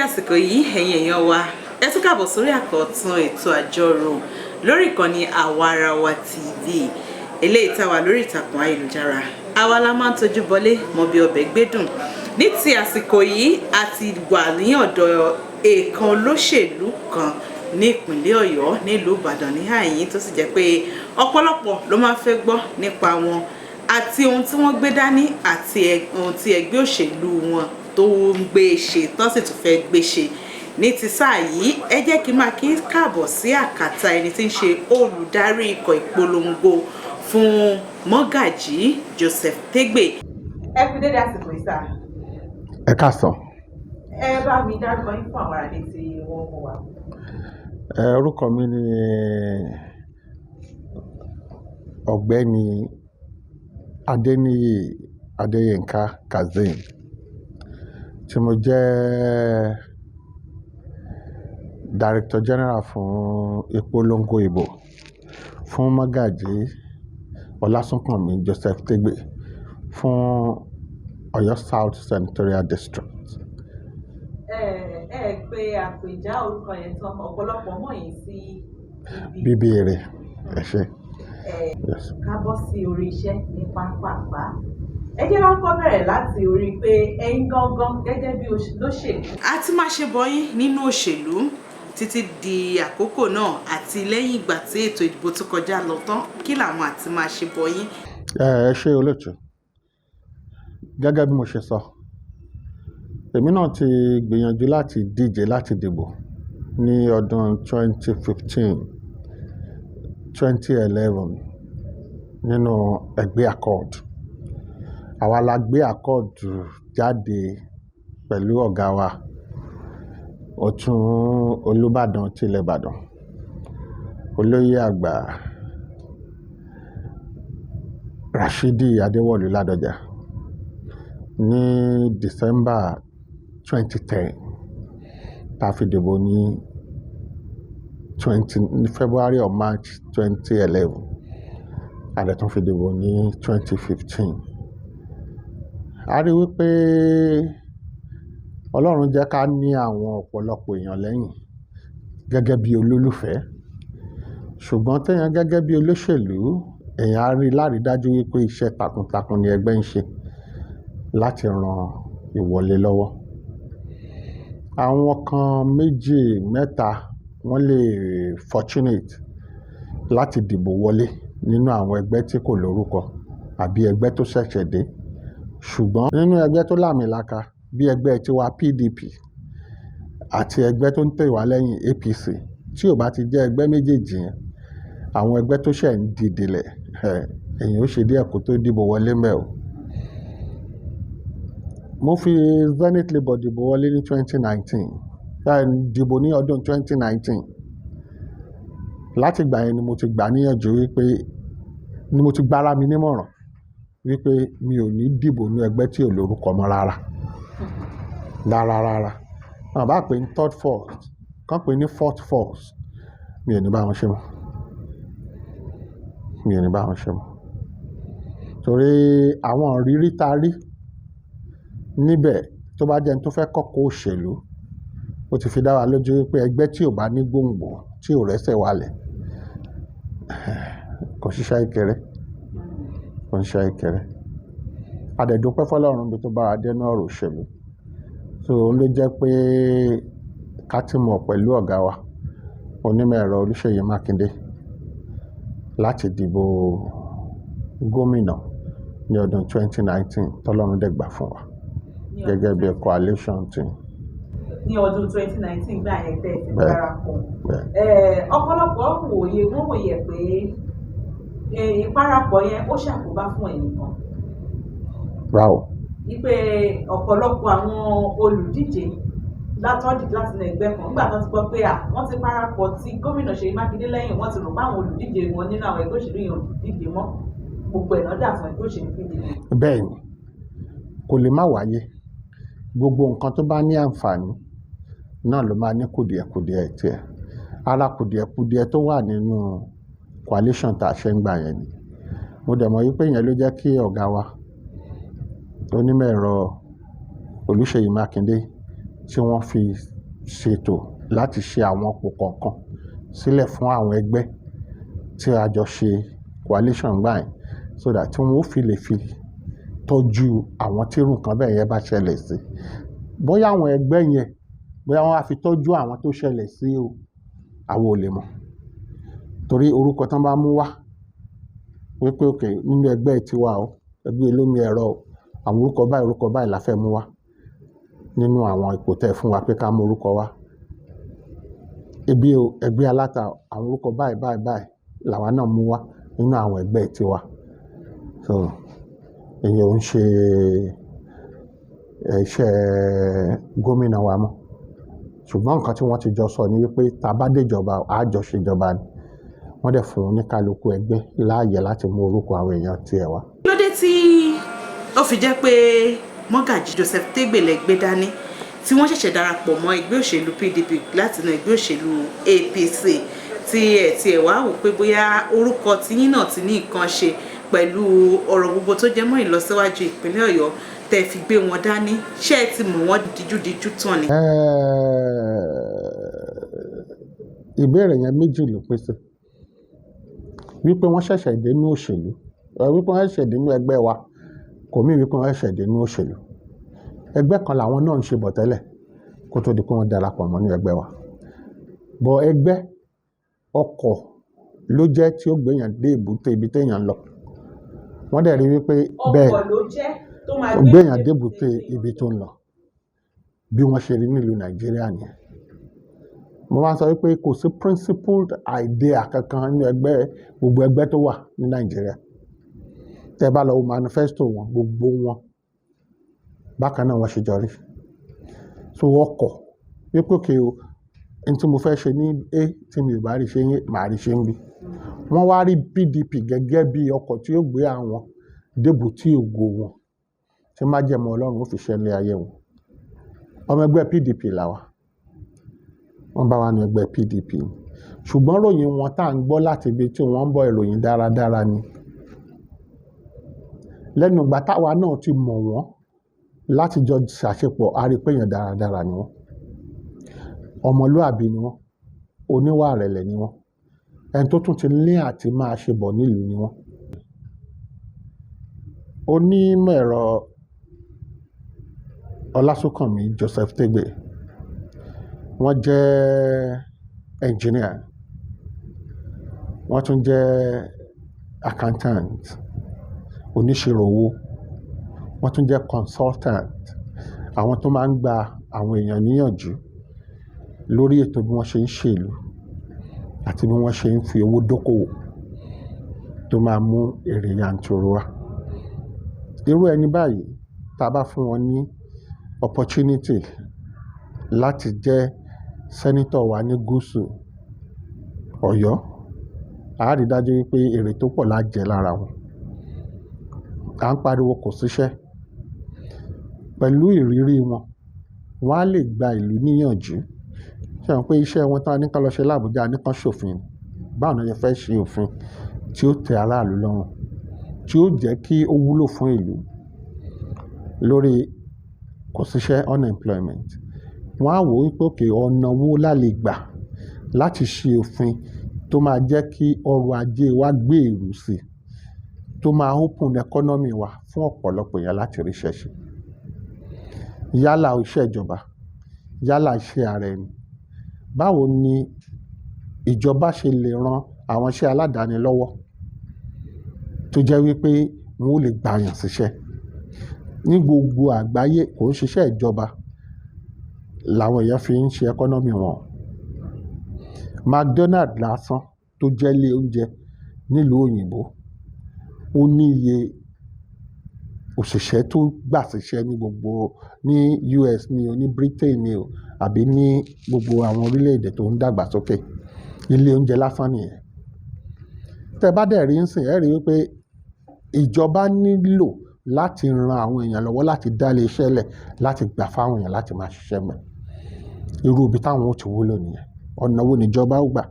àsìkò yìí ẹ̀yin èèyàn wa ẹ tún káàbọ̀ sórí àkọ́tún ètò àjọrò lórí ìkànnì Àwarawa TV eléyìí tá wà lórí ìtàkùn ayélujára àwa la máa ń tọ́jú bọlé mọ bí ọbẹ̀ gbẹ́dùn. Ní ti àsìkò yìí a ti wà ní ọ̀dọ̀ èèkàn olóṣèlú kan ní ìpínlẹ̀ Ọ̀yọ́ nílùú Ìbàdàn ní àyín tó sì jẹ́ pé ọ̀pọ̀lọpọ̀ ló máa fẹ́ gbọ́ nípa wọn àti ohun tí wọ́n gbé dání àti ohun tí ẹgbẹ́ òṣèlú wọn tó ń gbé ṣe tó sì tún fẹ́ gbé ṣe. Ní ti sáà yìí ẹ jẹ́ kí n máa kí káàbọ̀ sí àkàtà ẹni tí ń ṣe olùdarí ikọ̀ ìpolongo fún Mogaji Joseph Tegbe. Ẹ kú dédé àsìkò ìsà. Ẹ káàsán. Ẹ bá mi dárúkọ yín fún àwọn àlejò tí wọ́n mú wa. Orúkọ mi ni Ọ̀gbẹ́ni Adéníyì Adéyínká Kazeem tí mo jẹ́ Director General fún ìpolongo ìbò fún Mogaji Ọlásùnkànmí Joseph Tegbe fún OYO South Senitorial District. Pé àpèjá orúkọ yẹn tán ọ̀pọ̀lọpọ̀ mọ̀ yín sí bíbí èrè ẹ ṣé. Ká bọ́ sí orí iṣẹ́ ní pápápá. Ẹ jẹ́ wá kọ́ bẹ̀rẹ̀ láti orí pé ẹ̀yin gangan gẹ́gẹ́ bí olóṣèlú. A ti máa ṣe bọyín nínú òṣèlú títí di àkókò náà àti lẹ́yìn ìgbà tí ètò ìdìbò tó kọjá lọ tán kí làwọn àti máa ṣe bọyín. Ẹ ṣé olóòtú. Gẹ́gẹ́ bí mo ṣe sọ, èmi náà ti gbìyànjú láti díje láti dìbò ní ọdún 2015, 2011 nínú ẹgbẹ́ Accord. Àwa la gbé Accord jáde pẹ̀lú ọ̀gá wa Ọ̀tún Olúbàdàn tilẹ̀ Ìbàdàn, olóyè àgbà Rashidi Adéwọ̀lú Ládọjà ní December 2010 tá fi dìbò ní February or March 2011 àdẹ̀ tún fi dìbò ní 2015. A rí wípé Ọlọ́run jẹ́ ká ní àwọn ọ̀pọ̀lọpọ̀ èèyàn lẹ́yìn gẹ́gẹ́ bí olólùfẹ́, ṣùgbọ́n téèyàn gẹ́gẹ́ bí olóṣèlú èèyàn á rí lárídájú wípé iṣẹ́ takuntakun ni ẹgbẹ́ ń ṣe láti ran ìwọlé lọ́wọ́. Àwọn kan méjì mẹ́ta wọ́n lè fortunate láti dìbò wọlé nínú àwọn ẹgbẹ́ tí kò lórúkọ àbí ẹgbẹ́ tó ṣẹ̀ṣẹ̀ dé, ṣùgbọ́n nínú ẹgbẹ́ tó láàmìlaka bí ẹgbẹ́ tiwa PDP àti ẹgbẹ́ tó ń tẹ̀ wá lẹ́yìn APC tí ò bá ti jẹ́ ẹgbẹ́ méjèèjì yẹn, àwọn ẹgbẹ́ tó ṣẹ̀ ń dìdìlẹ̀ èyàn ó ṣe díẹ̀ kó tó dìbò wọlé mẹ́ o. Mo fi Zenith Labour dìbò wọlé ní 2019, dìbò ní ọdún 2019. Láti ìgbà yẹn ni mo ti gbà níyànjú wípé ni mo ti gbára mi nímọ̀ràn wípé mi ò ní dìbò ní ẹgbẹ́ tí ò lórúkọ mọ́ rárá. Wọ́n bá pè ní third force, kàn pè ní fourth force, mi ò ní bá wọn ṣe mọ́. Torí àwọn ìrírí tá rí níbẹ̀ tó bá jẹ́ ní tó fẹ́ kọ́kọ́ òṣèlú, ó ti fi dá wa lójú wípé ẹgbẹ́ tí ò bá ní gbòǹgbò tí ò rẹ́sẹ̀ wálẹ̀ kò ṣiṣẹ́ ìkẹrẹ. A dẹ̀ dúpẹ́ fọ́lọ́run bí tó bá wa dénú ọ̀rọ̀ òṣèlú. So ló jẹ́ pé ká tí mọ̀ pẹ̀lú ọ̀gá wa onímọ̀ ẹ̀rọ Olúṣèyí Mákindé láti dìbò gómìnà ní ọdún 2019 tọ́lọ́run dẹ̀ gbà fún wa gẹ́gẹ́ bí coalition team. Ní ọdún 2019 gbà yẹn tẹ́ ti darapọ̀. Ọ̀pọ̀lọpọ̀ wọ́n wòye pé ìparapọ̀ yẹn ó ṣàkóbá fún ẹnìkan. Wow. Wípé ọ̀pọ̀lọpọ̀ àwọn olùdíje látọ́jú láti ilẹ̀ ẹgbẹ́ kan nígbà tó ti gbọ́ pé wọ́n ti parapọ̀ tí gómìnà Ṣèyí Mákindé lẹ́yìn wọ́n ti rò báwọn olùdíje wọn nínú àwọn ẹgbẹ́ òṣèlú yẹn olùdíje mọ́ gbogbo ẹ̀nà dà fún ẹgbẹ́ òṣèlú PDP. Bẹ́ẹ̀ni, kò lè má wáyé. Gbogbo nǹkan tó bá ní àǹfààní náà ló máa ní kùdìẹ̀kùdìẹ̀ tiẹ̀. Ara kùdìẹ̀kùdìẹ̀ tó wà nínú coalition tá a ṣe ń gbà yẹn ni. Mo dẹ̀ mọ̀ wípé yẹn ló jẹ́ kí ọ̀gá wa onímọ̀ ẹ̀rọ Olúṣèyí Mákindé tí wọ́n fi ṣètò láti ṣe àwọn ipò kọ̀ọ̀kan sílẹ̀ fún àwọn ẹgbẹ́ tí a jọ ṣe coalition gbà yẹn so that tí wọ́n ó fi lè fi tọ́jú àwọn tí irú nǹkan bẹ́ẹ̀ yẹn bá ṣẹlẹ̀ sí. Bóyá àwọn ẹgbẹ́ yẹn bóyá wọ́n á fi tọ́jú àwọn tó ṣẹlẹ̀ sí o àwọn ò lè mọ̀, torí orúkọ tán bá mú wá wípé òkè nínú ẹgbẹ́ tiwa o, ẹgbẹ́ olómi ẹ̀rọ o, àwọn orúkọ báyìí la fẹ́ mú wá nínú àwọn ipò tẹ́ fún wa pé ká mú orúkọ wá. Ebi o, ẹgbẹ́ aláta àwọn orúkọ báyìí làwa náà mú wá nínú àwọn ẹgbẹ́ tiwa. So ìyẹn ò ń ṣe iṣẹ́ gómìnà wa mọ́, ṣùgbọ́n nǹkan tí wọ́n ti jọ sọ ni wípé tá a bá déjọba á jọ ṣèjọba ni. Wọ́n dẹ̀ fún oníkálukú ẹgbẹ́ láàyè láti mú orúkọ àwọn èèyàn tiẹ̀ wá. Kí ló dé tí ó fi jẹ́ pé Mogaji Joseph Tegbe lẹ gbé dání tí wọ́n ṣẹ̀ṣẹ̀ darapọ̀ mọ́ ẹgbẹ́ òṣèlú PDP láti inú ẹgbẹ́ òṣèlú APC tí ẹ̀ wá wò pé bóyá orúkọ tiyín náà ti ní nǹkan ṣe pẹ̀lú ọ̀rọ̀ gbogbo tó jẹ́ mọ́ ìlọsíwájú ìpínlẹ̀ Ọ̀yọ́ tẹ́ fi gbé wọn dání, ṣé ẹ ti mọ̀ wọ́n díjúdíjú tán ni? Ìbéèrè yẹn méjì ló pín sí. Wípé wọ́n ṣẹ̀ṣẹ̀ dénú òṣèlú, wípé wọ́n ṣẹ̀ṣẹ̀ dénú ẹgbẹ́ wa kò mí wípé wọ́n ṣẹ̀ṣẹ̀ dénú òṣèlú. Ẹgbẹ́ kan làwọn náà ń ṣe bọ̀ tẹ́lẹ̀ kó tó di pé wọ́n darapọ̀ mọ́ ní ẹgbẹ́ wa. Bọ̀ ẹgbẹ́ ọkọ̀ ló jẹ́ tí ó gbéyàn dé èbúté ibi téèyàn ń lọ. Wọ́n dẹ̀ rí wípé bẹ́ẹ̀ ọkọ̀ ló jẹ́ tó máa gbéyàn dé èbúté ibi tó ń lọ. Bí wọ́n ṣe rí nílùú Nàìjíríà nìyẹn. Mo máa sọ wípé kò sí principled idea kankan nínú ẹgbẹ́ gbogbo ẹgbẹ́ tó wà ní Nàìjíríà. Tẹ́ bá lọ wo manifesto wọn gbogbo wọn bákan náà wọ́n ṣe jọ rí. So ọkọ̀ wípé òkè o ẹni tí mo fẹ́ ṣe ní A tí mi ò bá rí ṣe yín màá rí ṣe ń bí. Wọ́n wá rí PDP gẹ́gẹ́ bí ọkọ̀ tí ó gbé àwọn débùtì ògo wọn tí májẹ̀mú Ọlọ́run ó fi ṣẹlẹ̀ ayé wọn. Ọmọ ẹgbẹ́ PDP làwa, wọ́n bá wa ní ẹgbẹ́ PDP, ṣùgbọ́n ròyìn wọn tá à ń gbọ́ láti ibi tí wọ́n ń bọ̀ ìròyìn dáradára ni. Lẹ́nu ìgbà táwa náà ti mọ̀ wọ́n láti jọ ṣàṣepọ̀ a rí pé èèyàn dáradára ni wọ́n, ọmọlúàbí ni wọ́n, oníwà ìrẹ̀lẹ̀ ni wọ́n, ẹni tó tún ti ní àti máa ṣe bọ̀ nílùú ni wọ́n. Onímọ̀ ẹ̀rọ Ọlásùnkànmí Joseph Tegbe wọ́n jẹ́ engineer, wọ́n tún jẹ́ accountant, oníṣirò owó, wọ́n tún jẹ́ consultant, àwọn tó máa ń gba àwọn èèyàn níyànjú lórí ètò bí wọ́n ṣe ń ṣèlú àti bí wọ́n ṣe ń fi owó dókòwò tó máa mú èrè yanturu wá. Irú ẹni báyìí tá a bá fún wọn ní opportunity láti jẹ́ sẹ́nítọ̀ wa ní gúúsù Ọ̀yọ́, a rí dájú wípé èrè tó pọ̀ la jẹ lára wọn. À ń pariwo kò síṣẹ́. Pẹ̀lú ìrírí wọn, wọ́n á lè gba ìlú níyànjú. Ṣé àwọn pé iṣẹ́ wọn tán ní kán lọ ṣe l'Ábùjá ní kán ṣòfin, báwo ni wọ́n fẹ́ ṣe òfin tí ó tẹ́ aráàlú lọ́rùn, tí ó jẹ́ kí ó wúlò fún ìlú lórí kò síṣẹ́ unemployment. Wọ́n á wò wípé òkè ọ̀nà wo la lè gbà láti ṣe òfin tó máa jẹ́ kí ọrọ̀ ajé wa gbèrú sí, tó máa open economy wa fún ọ̀pọ̀lọpọ̀ èèyàn láti ríṣẹ́ ṣe. Yálà iṣẹ́ ìjọba, yálà iṣẹ́ ara ẹni. Báwo ni ìjọba ṣe lè ran àwọn iṣẹ́ aládàáni lọ́wọ́ tó jẹ́ wípé wọ́n ó lè gbàyàn síṣẹ́. Ní gbogbo àgbáyé kò ń ṣiṣẹ́ ìjọba làwọn èèyàn fi ń ṣe economy wọn. McDonald lásán tó jẹ́ ilé oúnjẹ nílùú òyìnbó, ó ní iye òṣìṣẹ́ tó gbà síṣẹ́ ní gbogbo ní US ni o, ní Britain ni o, àbí ní gbogbo àwọn orílẹ̀-èdè tó ń dàgbà sókè. Ilé oúnjẹ lásán nìyẹn. Tẹ́ bá dẹ̀ rí ń sìn ẹ́ rí wípé ìjọba nílò láti ran àwọn èèyàn lọ́wọ́ láti dá ilé iṣẹ́ lẹ̀ láti gbà fáwọn èèyàn láti máa ṣiṣẹ́ mọ́. Irú ibi táwọn ó ti wúlò nìyẹn. Ọ̀nà wo ni ìjọba ó gbà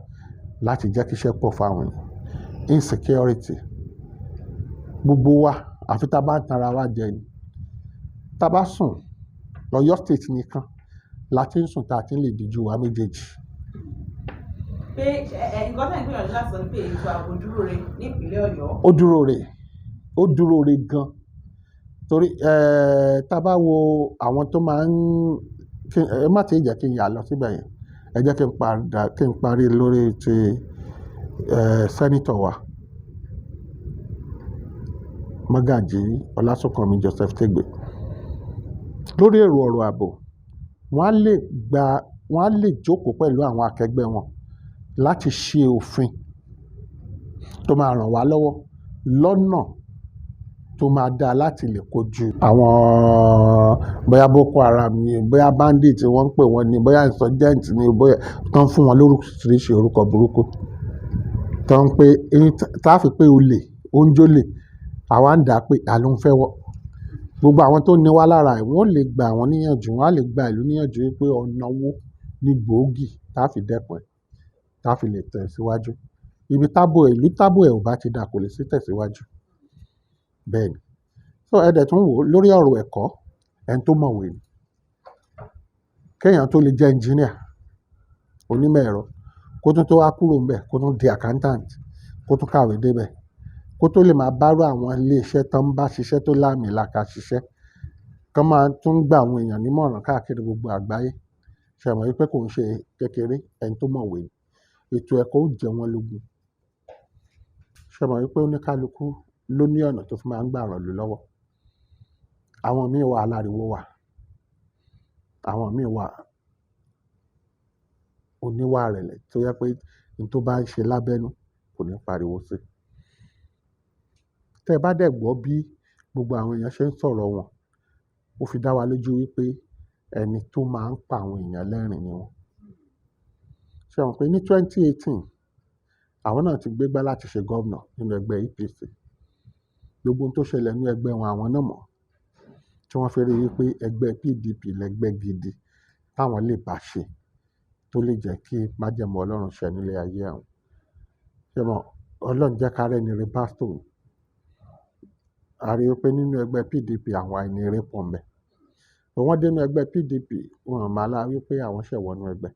láti jẹ́ kí iṣẹ́ pọ̀ fáwọn èèyàn? Insecurity. Gbogbo wa àfi tá a bá ń tanra wa jẹ ni. Tá a bá sùn l'Ọ̀yọ́ state nìkan la ti ń sùn tá a ti ń lè díjú wa méjèèjì. pé nǹkan tẹ̀ ń gbìyànjú láti sọ pé ètò ààbò dúró re nípínlẹ̀ Ọ̀yọ́. Ó dúró re gan torí tá a bá wo àwọn tó máa ń ẹ má ti jẹ́ kí n yà lọ síbẹ̀ yẹn, ẹ jẹ́ kí n parí lórí ti sẹ́nitọ̀ wa Mogaji Joseph Tegbe lórí èrò ọ̀rọ̀ ààbò. Wọ́n á lè jókòó pẹ̀lú àwọn akẹgbẹ́ wọn láti ṣe òfin tó máa ràn wá lọ́wọ́ lọ́nà tó máa dáa láti lè kojú àwọn bóyá Boko Haram ni, bóyá bandit wọ́n ń pè wọ́n ni, bóyá insurgent ni, bóyá tán fún wọn lóríṣiríṣi orúkọ burúkú tán pé tá a fi pé olè oúnjẹ olè àwa ń dà pé àló ń fẹ́ wọ́. Gbogbo àwọn tó ní wá lára ẹ̀ wọ́n lè gba àwọn níyànjú, wọ́n á lè gba ìlú níyànjú pé ọ̀nà wo ní gbòógì tá a fi dẹ́kun ẹ̀, tá a fi lè tẹ̀síwájú. Ìlú tábò ẹ̀ ò bá ti dà kò lè sí tẹ̀síwájú. Bẹ́ẹ̀ ni. So ẹ̀dẹ̀ tún wò lórí ọ̀rọ̀ ẹ̀kọ́, ẹni tó mọ̀wé ni. Kéèyàn tó lè jẹ́ engineer, onímọ̀ ẹ̀rọ, kó tún tó wá kúrò ńbẹ̀, kó tún di accountant, kó tún kàwé débẹ̀, kó tó lè máa bárò àwọn ilé iṣẹ́ tán bá ṣiṣẹ́ tó láàmìlaka ṣiṣẹ́, kán máa tún gba àwọn èèyàn nímọ̀ràn káàkiri gbogbo àgbáyé. Ṣé ẹ mọ̀ wípé kò ń ṣe kékeré, ẹni tó mọ̀wé ni. Ètò ẹ̀kọ́ ó jẹ wọ́n lógún. Ṣé ẹ mọ̀ wípé oníkálukú ló ní ọ̀nà tó fi máa ń gbà ràn lú lọ́wọ́. Àwọn míì wà aláriwo wà, àwọn míì wà oníwà ìrẹ̀lẹ̀ tó yẹ pé ní tó bá ń ṣe lábẹ́nú kò ní pariwo sí. Tẹ́ ẹ bá dẹ̀ gbọ́ bí gbogbo àwọn èèyàn ṣe ń sọ̀rọ̀ wọn, ó fi dá wa lójú wípé ẹni tó máa ń pa àwọn èèyàn lẹ́rìn ni wọ́n. Ṣé ẹ mọ̀ pé ní 2018 àwọn náà ti gbégbá láti ṣe gómìnà nínú ẹgbẹ́ APC. Gbogbo ohun tó ṣẹlẹ̀ nínú ẹgbẹ́ wọn àwọn náà mọ̀, tí wọ́n fi rí wípé ẹgbẹ́ PDP lẹgbẹ́ gidi táwọn lè bá ṣe tó lè jẹ́ kí májẹ̀mú Ọlọ́run ṣẹ nílé ayé àwọn. Ṣé ẹ mọ̀ Ọlọ́run jẹ́ ká rẹ́ni rí pásítọ̀. A rí wípé nínú ẹgbẹ́ PDP àwọn àìní eré pọ̀ ńbẹ̀. Wọ́n dé inú ẹgbẹ́ PDP wọn máa lá wípé àwọn ṣẹ̀ wọnú ẹgbẹ́.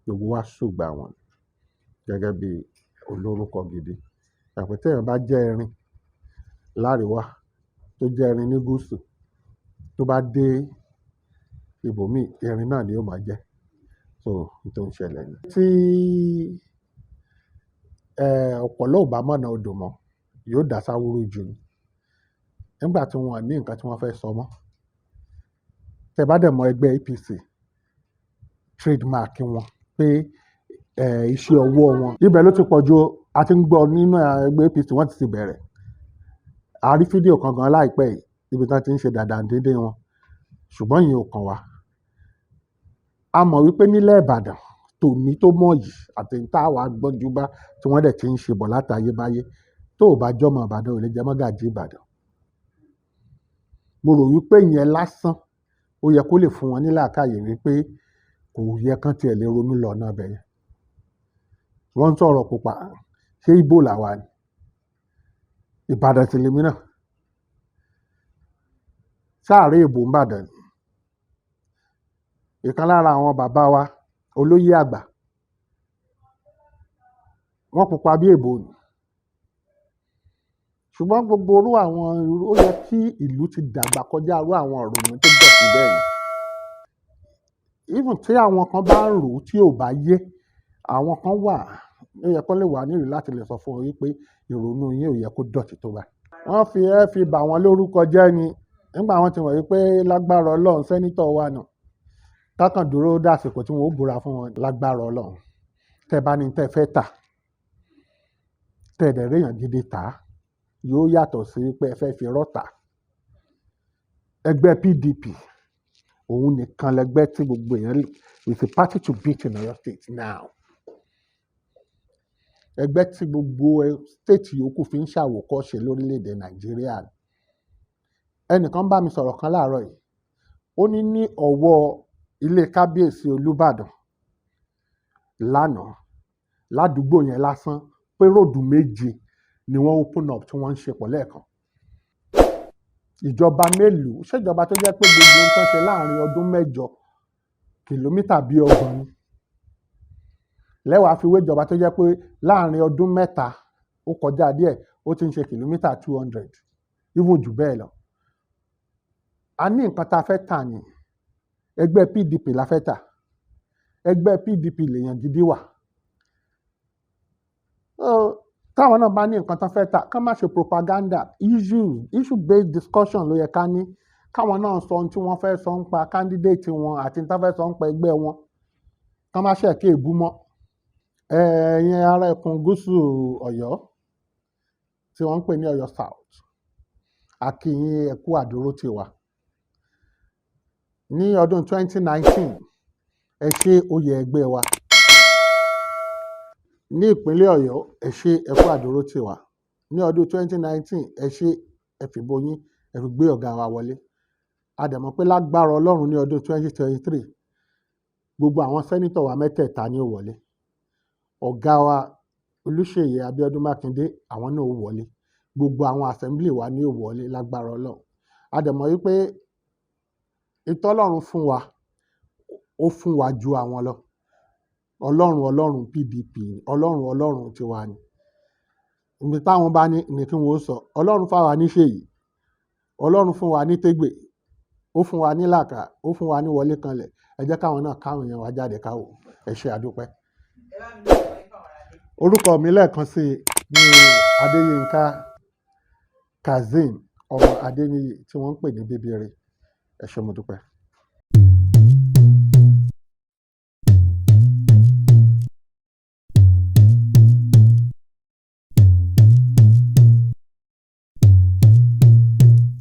Gbogbo wa ṣùgbà wọn gẹ́gẹ́ bí olórúkọ gidi. Àpò téèyàn bá jẹ́ erin láríwá tó jẹ́ erin ní gúúsù tó bá dé ibòmíì erin náà ni ó máa jẹ́. So n tó ń ṣẹlẹ̀ ni. Tí ọ̀pọ̀lọ́ ò bá mọ̀nà odò mọ́ yóò dá sáwúrú jù ni. Nígbà tí wọ́n ní nǹkan tí wọ́n fẹ́ sọ mọ́. Tẹ́ bá dẹ̀ mọ ẹgbẹ́ APC trademark wọn pé iṣẹ́ ọwọ́ wọn. Ibẹ̀ ló ti pọ̀ jù a ti ń gbọ́ nínú ẹgbẹ́ APC wọ́n ti bẹ̀rẹ̀. A rí fídíò kan gan láìpẹ́ yìí ibi tí wọ́n ti ń ṣe dáadáa déédéé wọn. Ṣùgbọ́n ìyẹn ò kàn wá. A mọ̀ wípé nílẹ̀ Ìbàdàn tòní tó mọ̀ yìí àti ní táwa gbọ́njú bá tí wọ́n dẹ̀ ti ń ṣe bọ̀ látayébáyé tó ò bá jọ́mọ Ìbàdàn ò lè jẹ́ Mọ́gàjí Ìbàdàn. Mo rò wípé ìyẹn lásán ó yẹ kó lè fún wọn ní làákàyè wípé kò yẹ kán tiẹ̀ lè ronú lọ ọ̀nà ibẹ̀ yẹn. Wọ́n ń sọ̀rọ̀ pupa ṣé Ìgbò làwa ni? Ìbàdàn sì lèmi náà. Sáàrí èbò ń bàdàn. Ìkan lára àwọn bàbá wa olóyè àgbà wọ́n pupa bí èbò ni. Ṣùgbọ́n gbogbo orú àwọn ó yẹ kí ìlú ti dàgbà kọjá irú àwọn ìrònú tó bọ̀ sí bẹ́ẹ̀ yẹn. Even tí àwọn kan bá ń rò ó tí ò bá yé àwọn kan wà ó yẹ kó lè wà nílùú láti lè sọ fún ọ wípé ìrònú yín ò yẹ kó dọ̀tí tó bá. Wọ́n fi bà wọ́n lórúkọ jẹ́ ni nígbà wọ́n ti wọ̀ wípé lágbára Ọlọ́run sẹ́nitọ̀ wa náà kákan dúró dàsìkò tí wọ́n ó búra fún wọn lágbára Ọlọ́run. Tẹ́ bá ní tẹ́ fẹ́ tà tẹ́ dẹ̀ réyàn gidi tà yóò yàtọ̀ sí pé ẹ fẹ́ fi rọ́ta. Ẹgbẹ́ PDP òun nìkan lẹgbẹ́ tí gbogbo èèyàn is a party to beat in Oyo State now. Ẹgbẹ́ tí gbogbo state yòókù fi ń ṣàwòkọ́ṣe lórílẹ̀‐èdè Nàìjíríà. Ẹnìkan bá mi sọ̀rọ̀ kan láàárọ̀ yìí ó ní ọ̀wọ́ ilé kábíyèsí Olúbàdàn lánàá ládùúgbò yẹn lásán pé ròdù méje ni wọ́n open up tí wọ́n ń ṣe pọ̀ lẹ́ẹ̀kan. Ìjọba mélòó ṣèjọba tó jẹ́ pé gbogbo ohun tó ń ṣe láàrin ọdún mẹ́jọ kìlómítà bíi 30 ni. Lẹ́wàá fi wé ìjọba tó jẹ́ pé láàrin ọdún mẹ́ta ó kọjá díẹ̀ ó ti ń ṣe kìlómítà 200 even jù bẹ́ẹ̀ lọ. A ní nǹkan tá a fẹ́ tà ní ẹgbẹ́ PDP la fẹ́ tà. Ẹgbẹ́ PDP lèèyàn gidi wà. Táwọn náà bá ní nǹkan tán fẹ́ tà ká má ṣe propaganda, issue based discussion ló yẹ ká ní. Káwọn náà sọ ohun tí wọ́n fẹ́ sọ ń pa candidate wọn àti tí wọ́n fẹ́ sọ ń pa ẹgbẹ́ wọn. Ká má ṣe kí èébú mọ́. Ẹ̀yin ará ẹkùn gúúsù Ọ̀yọ́ tí wọ́n ń pè ní OYO South, a kí yín ẹ kú àdúrótì wa. Ní ọdún 2019 ẹ ṣe oyè ẹgbẹ́ wa. Ní ìpínlẹ̀ Ọ̀yọ́ ẹ ṣe ẹ kú àdúrótì wa. Ní ọdún 2019 ẹ ṣe ẹ fìbò yín ẹ fi gbé ọ̀gá wa wọlé. A dẹ̀ mọ̀ pé lágbára Ọlọ́run ní ọdún 2023 gbogbo àwọn sẹ́nítọ̀ wa mẹ́tẹ̀ẹ̀ta ni ó wọlé. Ọ̀gá wa Olúṣèyí Abíọ́dún Mákindé àwọn náà ó wọlé. Gbogbo àwọn assembly wa ni ó wọlé lágbára Ọlọ́run. A dẹ̀ mọ̀ wípé ìtọ́lọ́run fún wa ó fún wa ju àwọn lọ. Ọlọ́run PDP Ọlọ́run tiwa ni. Ibi táwọn bá ní kí wọ́n sọ Ọlọ́run fáwa ní Ṣèyí, Ọlọ́run fún wa ní Tégbè, ó fún wa ní Làkà, ó fún wa ní Wọlé Kanlẹ̀. Ẹ jẹ́ káwọn náà káwọn èèyàn wa jáde káwò. Ẹ ṣé àdúpẹ́. Orúkọ mi lẹ́ẹ̀kan sí ní Adéyínká Kazeem ọmọ Adéníyì tí wọ́n ń pè ní Bíbíire. Ẹ ṣé mo dúpẹ́.